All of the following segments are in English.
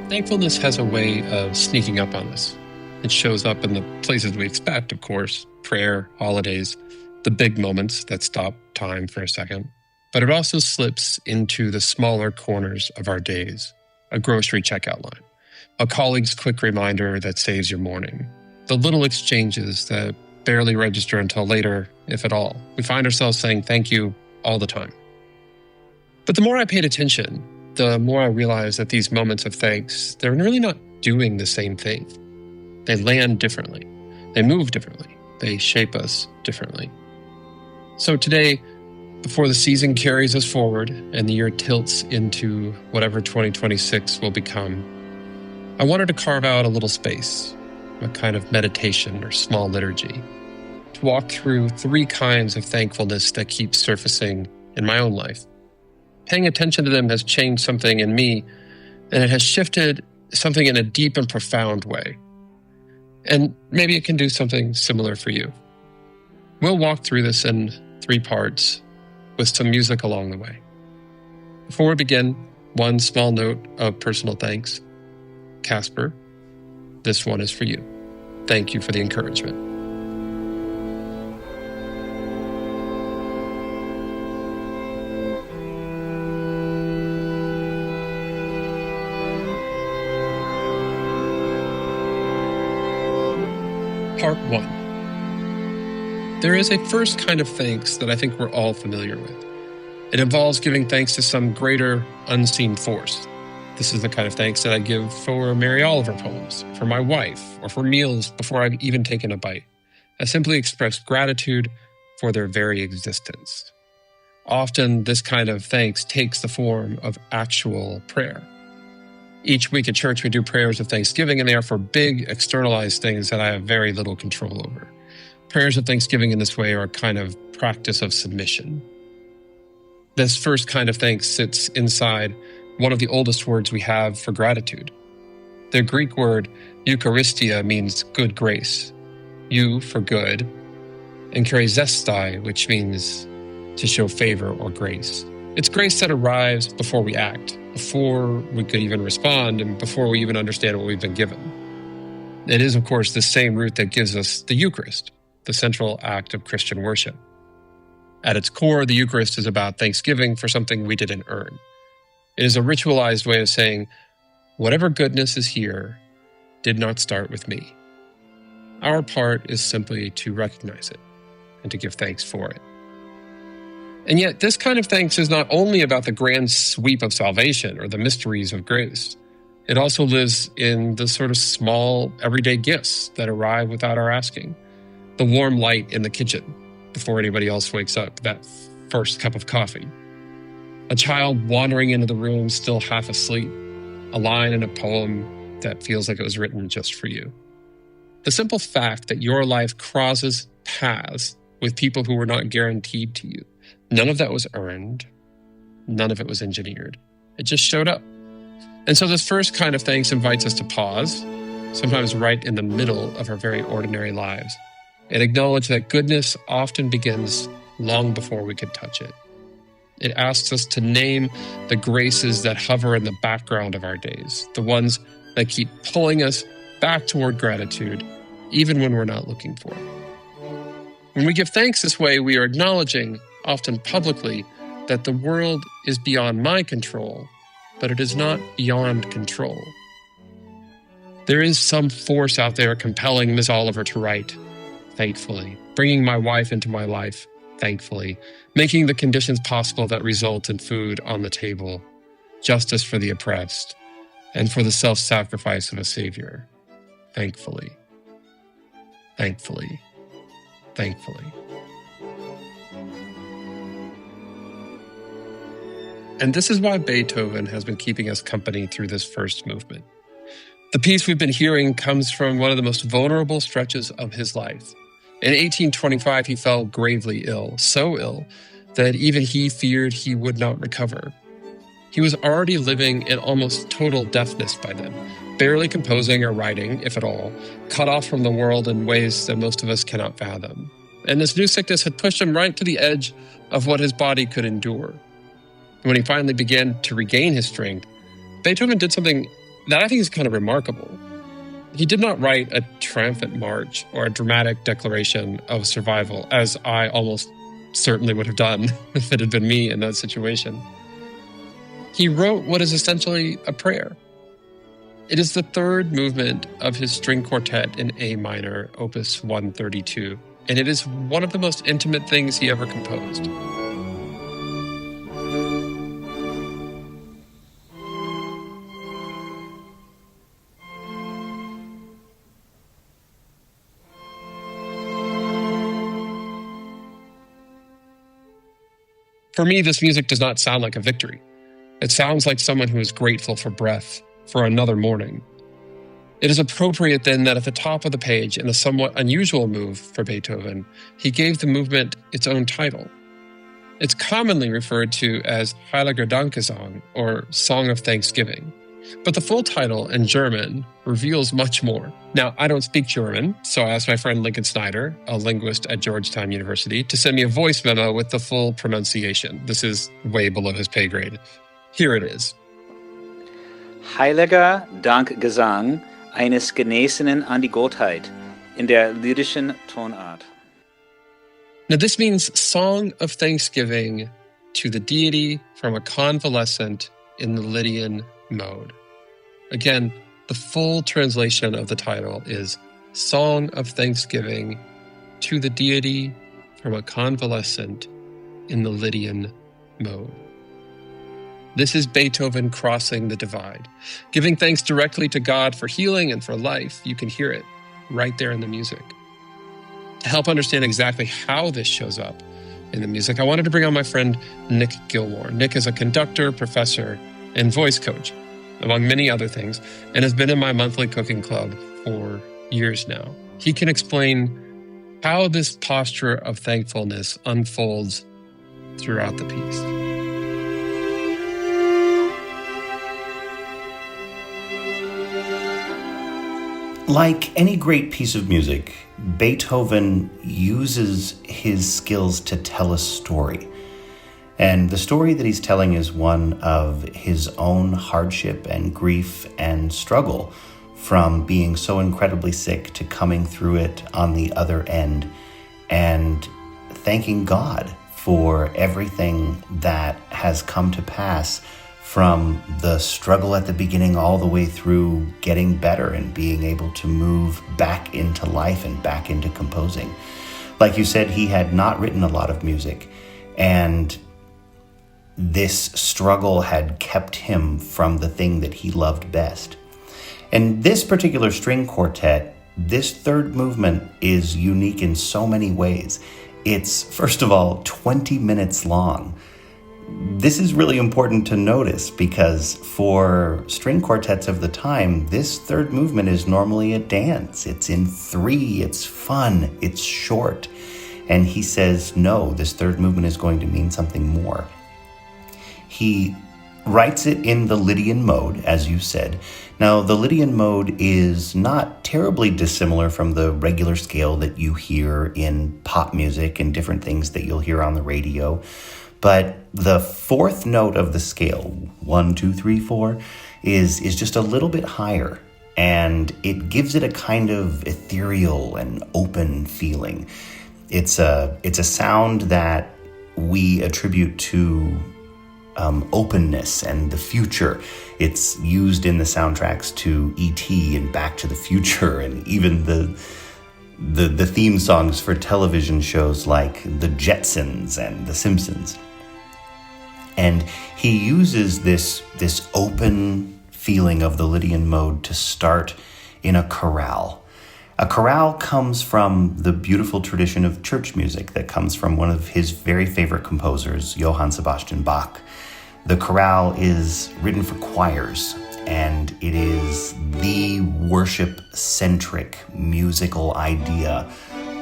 Thankfulness has a way of sneaking up on us. It shows up in the places we expect, of course, prayer, holidays, the big moments that stop time for a second. But it also slips into the smaller corners of our days, a grocery checkout line, a colleague's quick reminder that saves your morning, the little exchanges that barely register until later, if at all. We find ourselves saying thank you all the time. But the more I paid attention, the more I realized that these moments of thanks, they're really not doing the same thing. They land differently. They move differently. They shape us differently. So today, before the season carries us forward and the year tilts into whatever 2026 will become, I wanted to carve out a little space, a kind of meditation or small liturgy, to walk through three kinds of thankfulness that keep surfacing in my own life. Paying attention to them has changed something in me, and it has shifted something in a deep and profound way. And maybe it can do something similar for you. We'll walk through this in three parts with some music along the way. Before we begin, one small note of personal thanks. Casper, this one is for you. Thank you for the encouragement. Part 1. There is a first kind of thanks that I think we're all familiar with. It involves giving thanks to some greater unseen force. This is the kind of thanks that I give for Mary Oliver poems, for my wife, or for meals before I've even taken a bite. I simply express gratitude for their very existence. Often, this kind of thanks takes the form of actual prayer. Each week at church, we do prayers of thanksgiving, and they are for big, externalized things that I have very little control over. Prayers of thanksgiving in this way are a kind of practice of submission. This first kind of thanks sits inside one of the oldest words we have for gratitude. The Greek word Eucharistia means good grace. Eu for good, and charisestai, which means to show favor or grace. It's grace that arrives before we act, before we could even respond, and before we even understand what we've been given. It is, of course, the same root that gives us the Eucharist, the central act of Christian worship. At its core, the Eucharist is about thanksgiving for something we didn't earn. It is a ritualized way of saying, whatever goodness is here did not start with me. Our part is simply to recognize it and to give thanks for it. And yet, this kind of thanks is not only about the grand sweep of salvation or the mysteries of grace. It also lives in the sort of small, everyday gifts that arrive without our asking. The warm light in the kitchen before anybody else wakes up, that first cup of coffee. A child wandering into the room still half asleep. A line in a poem that feels like it was written just for you. The simple fact that your life crosses paths with people who were not guaranteed to you. None of that was earned. None of it was engineered. It just showed up. And so this first kind of thanks invites us to pause, sometimes right in the middle of our very ordinary lives, and acknowledge that goodness often begins long before we can touch it. It asks us to name the graces that hover in the background of our days, the ones that keep pulling us back toward gratitude, even when we're not looking for it. When we give thanks this way, we are acknowledging, often publicly, that the world is beyond my control, but it is not beyond control. There is some force out there compelling Ms. Oliver to write, thankfully, bringing my wife into my life, thankfully, making the conditions possible that result in food on the table, justice for the oppressed, and for the self-sacrifice of a Savior, thankfully, thankfully, thankfully. And this is why Beethoven has been keeping us company through this first movement. The piece we've been hearing comes from one of the most vulnerable stretches of his life. In 1825, he fell gravely ill, so ill that even he feared he would not recover. He was already living in almost total deafness by then, barely composing or writing, if at all, cut off from the world in ways that most of us cannot fathom. And this new sickness had pushed him right to the edge of what his body could endure. When he finally began to regain his strength, Beethoven did something That I think is kind of remarkable. He did not write a triumphant march or a dramatic declaration of survival, as I almost certainly would have done if it had been me in that situation. He wrote what is essentially a prayer. It is the third movement of his string quartet in A minor, opus 132, and it is one of the most intimate things he ever composed. For me, this music does not sound like a victory. It sounds like someone who is grateful for breath, for another morning. It is appropriate then that at the top of the page, in a somewhat unusual move for Beethoven, he gave the movement its own title. It's commonly referred to as Heiliger Dankgesang, or Song of Thanksgiving. But the full title in German reveals much more. Now, I don't speak German, so I asked my friend Lincoln Snyder, a linguist at Georgetown University, to send me a voice memo with the full pronunciation. This is way below his pay grade. Here it is. Heiliger Dankgesang eines Genesenen an die Gottheit in der lyrischen Tonart. Now, this means Song of Thanksgiving to the deity from a convalescent in the Lydian mode. Again, the full translation of the title is Song of Thanksgiving to the deity from a convalescent in the Lydian mode. This is Beethoven crossing the divide, giving thanks directly to God for healing and for life. You can hear it right there in the music. To help understand exactly how this shows up in the music, I wanted to bring on my friend Nick Gilmore. Nick is a conductor, professor, and voice coach, among many other things, and has been in my monthly cooking club for years now. He can explain how this posture of thankfulness unfolds throughout the piece. Like any great piece of music, Beethoven uses his skills to tell a story. And the story that he's telling is one of his own hardship and grief and struggle, from being so incredibly sick to coming through it on the other end and thanking God for everything that has come to pass, from the struggle at the beginning all the way through getting better and being able to move back into life and back into composing. Like you said, he had not written a lot of music, and this struggle had kept him from the thing that he loved best. And this particular string quartet, this third movement, is unique in so many ways. It's, first of all, 20 minutes long. This is really important to notice because for string quartets of the time, this third movement is normally a dance. It's in 3, it's fun, it's short. And he says, no, this third movement is going to mean something more. He writes it in the Lydian mode, as you said. Now, the Lydian mode is not terribly dissimilar from the regular scale that you hear in pop music and different things that you'll hear on the radio. But the fourth note of the scale, 1, 2, 3, 4, is just a little bit higher. And it gives it a kind of ethereal and open feeling. It's a sound that we attribute to openness and the future. It's used in the soundtracks to E.T. and Back to the Future, and even the theme songs for television shows like The Jetsons and The Simpsons. And he uses this open feeling of the Lydian mode to start in a chorale. A chorale comes from the beautiful tradition of church music that comes from one of his very favorite composers, Johann Sebastian Bach. The chorale is written for choirs, and it is the worship-centric musical idea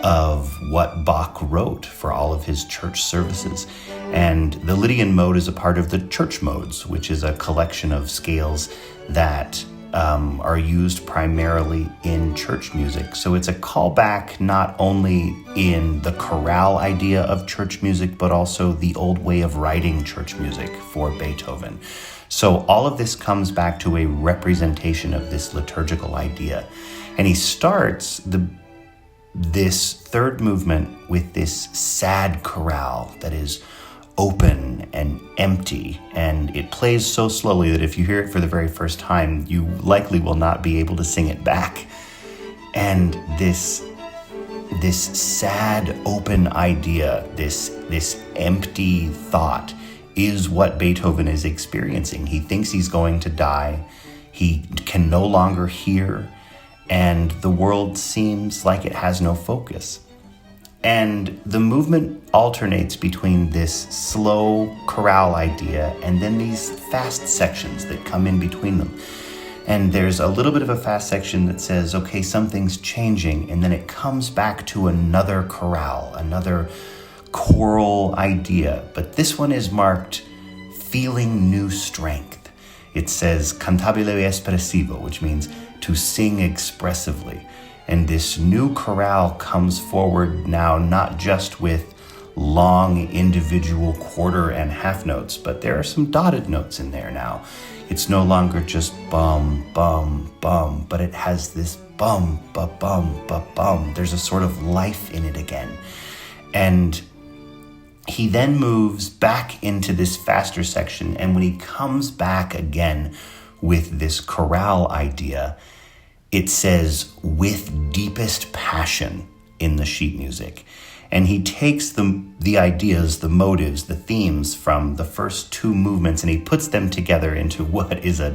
of what Bach wrote for all of his church services. And the Lydian mode is a part of the church modes, which is a collection of scales that are used primarily in church music. So it's a callback not only in the chorale idea of church music, but also the old way of writing church music for Beethoven. So all of this comes back to a representation of this liturgical idea. And he starts this third movement with this sad chorale that is open and empty, and it plays so slowly that if you hear it for the very first time, you likely will not be able to sing it back. And this sad open idea, this empty thought, is what Beethoven is experiencing. He thinks he's going to die. He can no longer hear, and the world seems like it has no focus. And the movement alternates between this slow chorale idea and then these fast sections that come in between them. And there's a little bit of a fast section that says, okay, something's changing, and then it comes back to another chorale, another choral idea. But this one is marked feeling new strength. It says cantabile espressivo, which means to sing expressively. And this new chorale comes forward now not just with long individual quarter and half notes, but there are some dotted notes in there now. It's no longer just bum, bum, bum, but it has this bum, ba-bum, ba-bum. There's a sort of life in it again. And he then moves back into this faster section, and when he comes back again with this chorale idea, it says, with deepest passion in the sheet music. And he takes the ideas, the motives, the themes from the first two movements, and he puts them together into what is a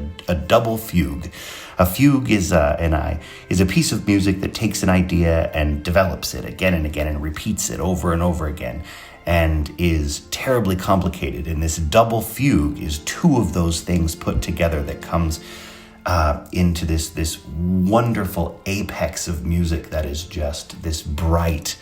double fugue. A fugue is a piece of music that takes an idea and develops it again and again and repeats it over and over again, and is terribly complicated. And this double fugue is two of those things put together that comes into this wonderful apex of music that is just this bright,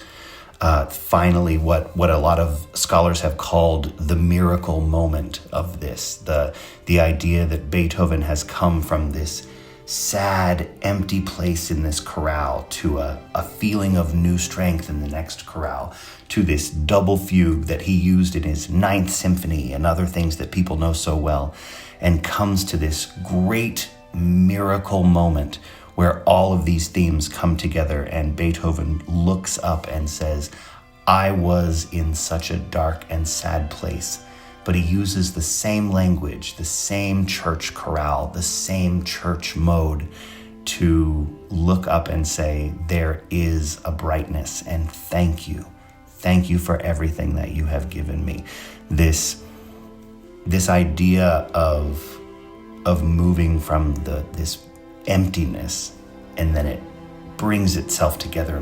finally what a lot of scholars have called the miracle moment of this, the idea that Beethoven has come from this sad, empty place in this chorale to a feeling of new strength in the next chorale, to this double fugue that he used in his Ninth Symphony and other things that people know so well, and comes to this great miracle moment where all of these themes come together, and Beethoven looks up and says, I was in such a dark and sad place. But he uses the same language, the same church chorale, the same church mode to look up and say, there is a brightness, and thank you. Thank you for everything that you have given me. This idea of moving from this emptiness, and then it brings itself together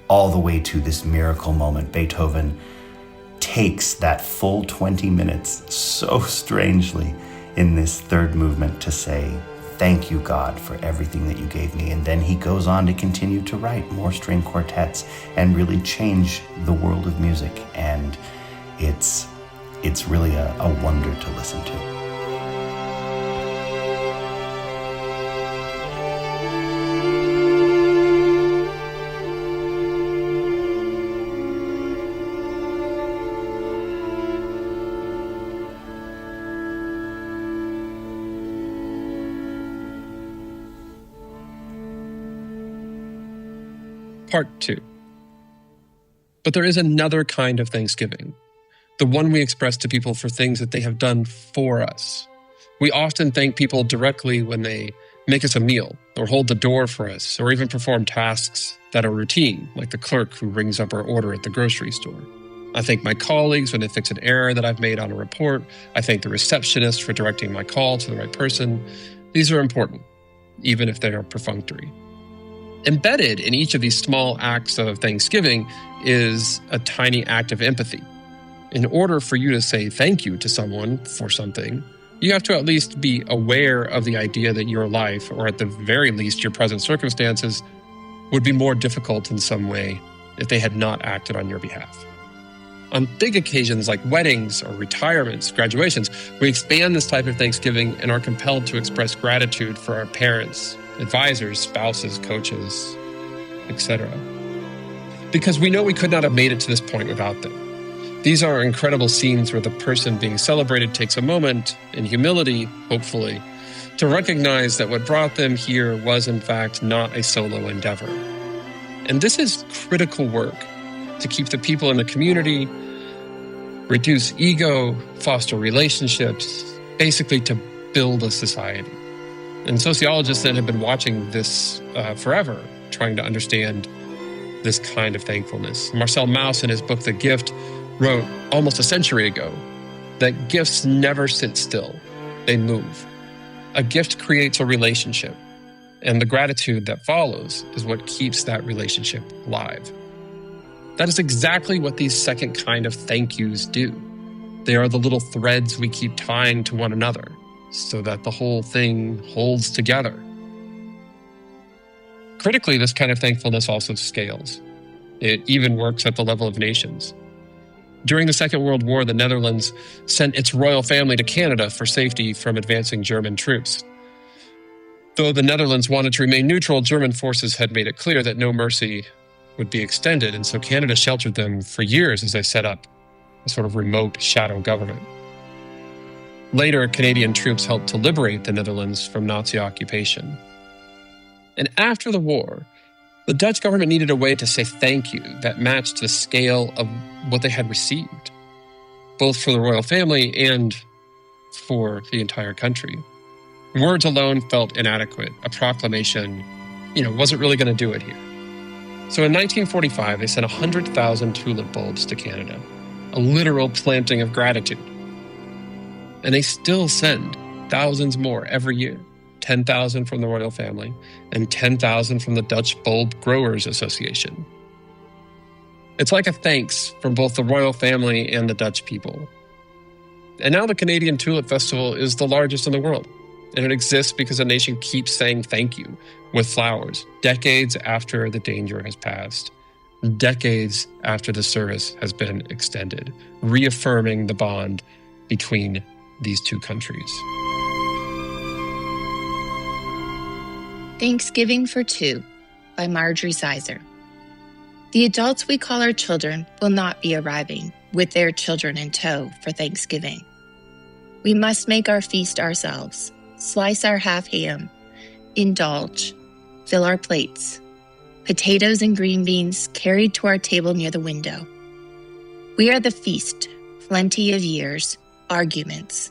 all the way to this miracle moment. Beethoven takes that full 20 minutes so strangely in this third movement to say, thank you, God, for everything that you gave me. And then he goes on to continue to write more string quartets and really change the world of music. And it's really a wonder to listen to. Part 2. But there is another kind of thanksgiving, the one we express to people for things that they have done for us. We often thank people directly when they make us a meal, or hold the door for us, or even perform tasks that are routine, like the clerk who rings up our order at the grocery store. I thank my colleagues when they fix an error that I've made on a report. I thank the receptionist for directing my call to the right person. These are important, even if they are perfunctory. Embedded in each of these small acts of thanksgiving is a tiny act of empathy. In order for you to say thank you to someone for something, you have to at least be aware of the idea that your life, or at the very least your present circumstances, would be more difficult in some way if they had not acted on your behalf. On big occasions like weddings or retirements, graduations, we expand this type of thanksgiving and are compelled to express gratitude for our parents, advisors, spouses, coaches, etc. Because we know we could not have made it to this point without them. These are incredible scenes where the person being celebrated takes a moment, in humility, hopefully, to recognize that what brought them here was, in fact, not a solo endeavor. And this is critical work to keep the people in the community, reduce ego, foster relationships, basically to build a society. And sociologists then have been watching this forever, trying to understand this kind of thankfulness. Marcel Mauss, in his book, The Gift, wrote almost a century ago that gifts never sit still, they move. A gift creates a relationship, and the gratitude that follows is what keeps that relationship alive. That is exactly what these second kind of thank yous do. They are the little threads we keep tying to one another so that the whole thing holds together. Critically, this kind of thankfulness also scales. It even works at the level of nations. During the Second World War, the Netherlands sent its royal family to Canada for safety from advancing German troops. Though the Netherlands wanted to remain neutral, German forces had made it clear that no mercy would be extended, and so Canada sheltered them for years as they set up a sort of remote shadow government. Later, Canadian troops helped to liberate the Netherlands from Nazi occupation. And after the war, the Dutch government needed a way to say thank you that matched the scale of what they had received, both for the royal family and for the entire country. Words alone felt inadequate. A proclamation, wasn't really going to do it here. So in 1945, they sent 100,000 tulip bulbs to Canada, a literal planting of gratitude. And they still send thousands more every year, 10,000 from the royal family and 10,000 from the Dutch Bulb Growers Association. It's like a thanks from both the royal family and the Dutch people. And now the Canadian Tulip Festival is the largest in the world, and it exists because a nation keeps saying thank you with flowers, decades after the danger has passed, decades after the service has been extended, reaffirming the bond between these two countries. Thanksgiving for Two by Marjorie Sizer. The adults we call our children will not be arriving with their children in tow for Thanksgiving. We must make our feast ourselves, slice our half ham, indulge, fill our plates, potatoes and green beans carried to our table near the window. We are the feast, plenty of years, arguments.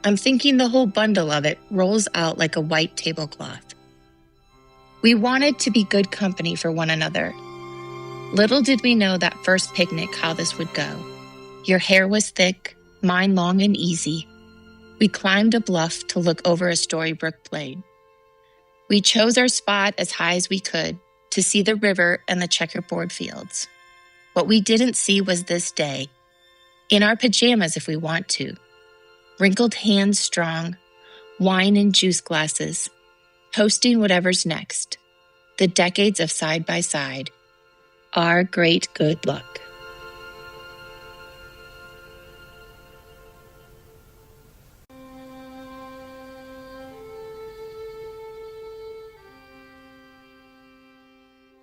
I'm thinking the whole bundle of it rolls out like a white tablecloth. We wanted to be good company for one another. Little did we know that first picnic how this would go. Your hair was thick, mine long and easy. We climbed a bluff to look over a Storybook plain. We chose our spot as high as we could to see the river and the checkerboard fields. What we didn't see was this day, in our pajamas if we want to, wrinkled hands strong, wine and juice glasses, toasting whatever's next, the decades of side by side, our great good luck.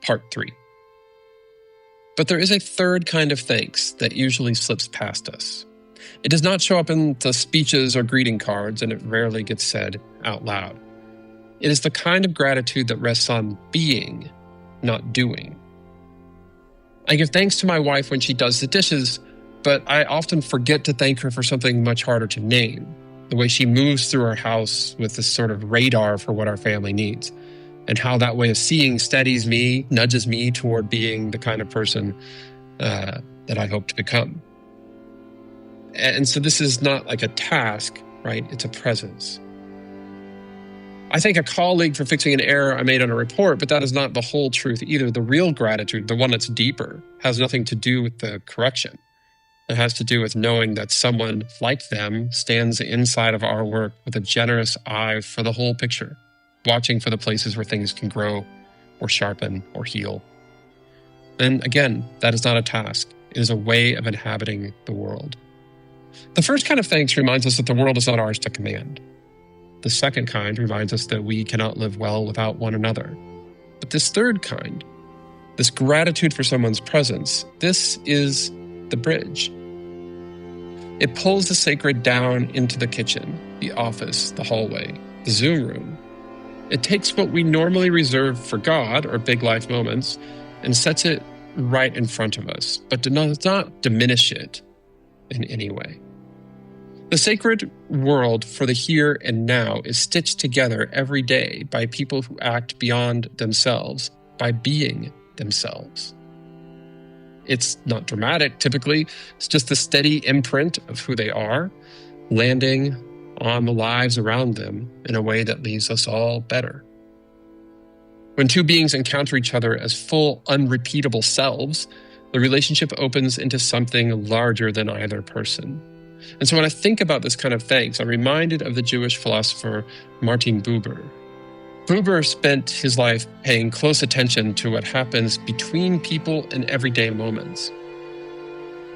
Part 3. But there is a third kind of thanks that usually slips past us. It does not show up in the speeches or greeting cards, and it rarely gets said out loud. It is the kind of gratitude that rests on being, not doing. I give thanks to my wife when she does the dishes, but I often forget to thank her for something much harder to name, the way she moves through our house with this sort of radar for what our family needs, and how that way of seeing steadies me, nudges me toward being the kind of person that I hope to become. And so this is not like a task, right? It's a presence. I thank a colleague for fixing an error I made on a report, but that is not the whole truth either. The real gratitude, the one that's deeper, has nothing to do with the correction. It has to do with knowing that someone like them stands inside of our work with a generous eye for the whole picture, watching for the places where things can grow or sharpen or heal. And again, that is not a task. It is a way of inhabiting the world. The first kind of thanks reminds us that the world is not ours to command. The second kind reminds us that we cannot live well without one another. But this third kind, this gratitude for someone's presence, this is the bridge. It pulls the sacred down into the kitchen, the office, the hallway, the Zoom room. It takes what we normally reserve for God or big life moments and sets it right in front of us, but does not diminish it in any way. The sacred world for the here and now is stitched together every day by people who act beyond themselves, by being themselves. It's not dramatic, typically. It's just a steady imprint of who they are, landing on the lives around them in a way that leaves us all better. When two beings encounter each other as full, unrepeatable selves, the relationship opens into something larger than either person. And so when I think about this kind of thanks, I'm reminded of the Jewish philosopher Martin Buber. Buber spent his life paying close attention to what happens between people in everyday moments.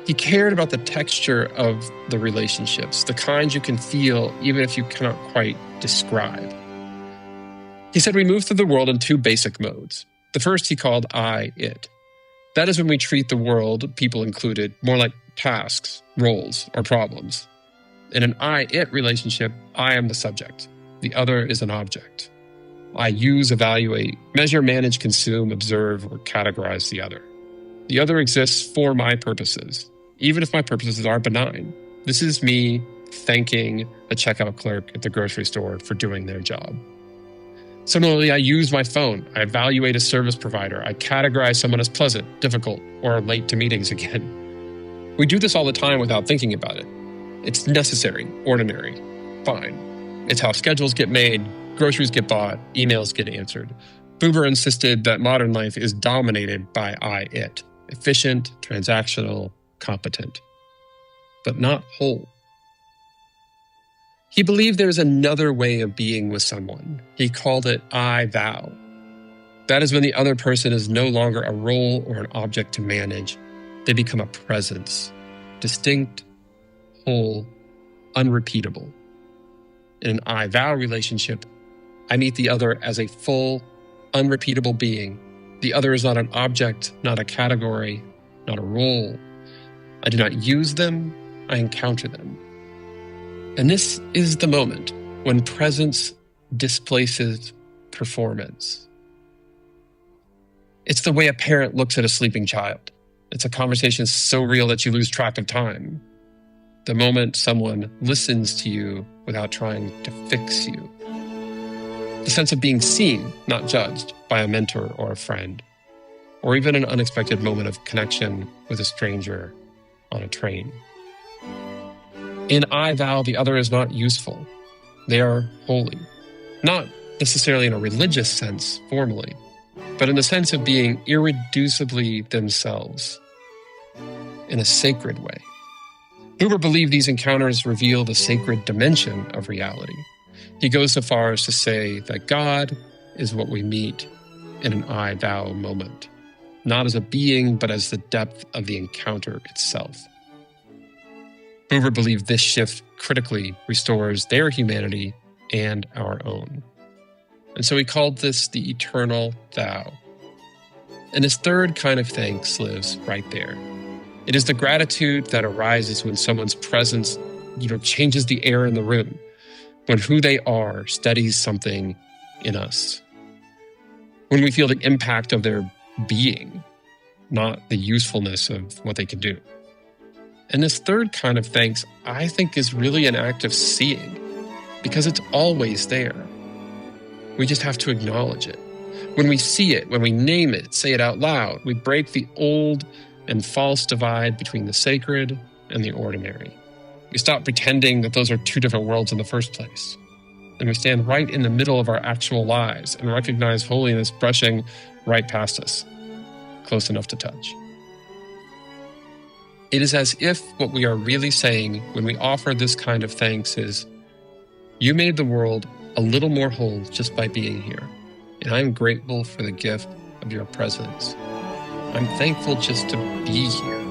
He cared about the texture of the relationships, the kinds you can feel even if you cannot quite describe. He said we move through the world in two basic modes. The first he called I, it. That is when we treat the world, people included, more like tasks, roles, or problems. In an I-it relationship, I am the subject. The other is an object. I use, evaluate, measure, manage, consume, observe, or categorize the other. The other exists for my purposes, even if my purposes are benign. This is me thanking a checkout clerk at the grocery store for doing their job. Similarly, I use my phone. I evaluate a service provider. I categorize someone as pleasant, difficult, or late to meetings again. We do this all the time without thinking about it. It's necessary, ordinary, fine. It's how schedules get made, groceries get bought, emails get answered. Buber insisted that modern life is dominated by I-it, efficient, transactional, competent, but not whole. He believed there is another way of being with someone. He called it I-thou. That is when the other person is no longer a role or an object to manage. They become a presence, distinct, whole, unrepeatable. In an I-thou relationship, I meet the other as a full, unrepeatable being. The other is not an object, not a category, not a role. I do not use them, I encounter them. And this is the moment when presence displaces performance. It's the way a parent looks at a sleeping child. It's a conversation so real that you lose track of time. The moment someone listens to you without trying to fix you. The sense of being seen, not judged, by a mentor or a friend. Or even an unexpected moment of connection with a stranger on a train. In I-thou, the other is not useful. They are holy. Not necessarily in a religious sense, formally, but in the sense of being irreducibly themselves, in a sacred way. Buber believed these encounters reveal the sacred dimension of reality. He goes so far as to say that God is what we meet in an I-thou moment, not as a being, but as the depth of the encounter itself. Buber believed this shift critically restores their humanity and our own. And so he called this the eternal thou. And his third kind of thanks lives right there. It is the gratitude that arises when someone's presence, changes the air in the room, when who they are steadies something in us, when we feel the impact of their being, not the usefulness of what they can do. And this third kind of thanks, I think, is really an act of seeing, because it's always there. We just have to acknowledge it. When we see it, when we name it, say it out loud, we break the old and false divide between the sacred and the ordinary. We stop pretending that those are two different worlds in the first place. And we stand right in the middle of our actual lives and recognize holiness brushing right past us, close enough to touch. It is as if what we are really saying when we offer this kind of thanks is, you made the world a little more whole just by being here, and I'm grateful for the gift of your presence. I'm thankful just to be here.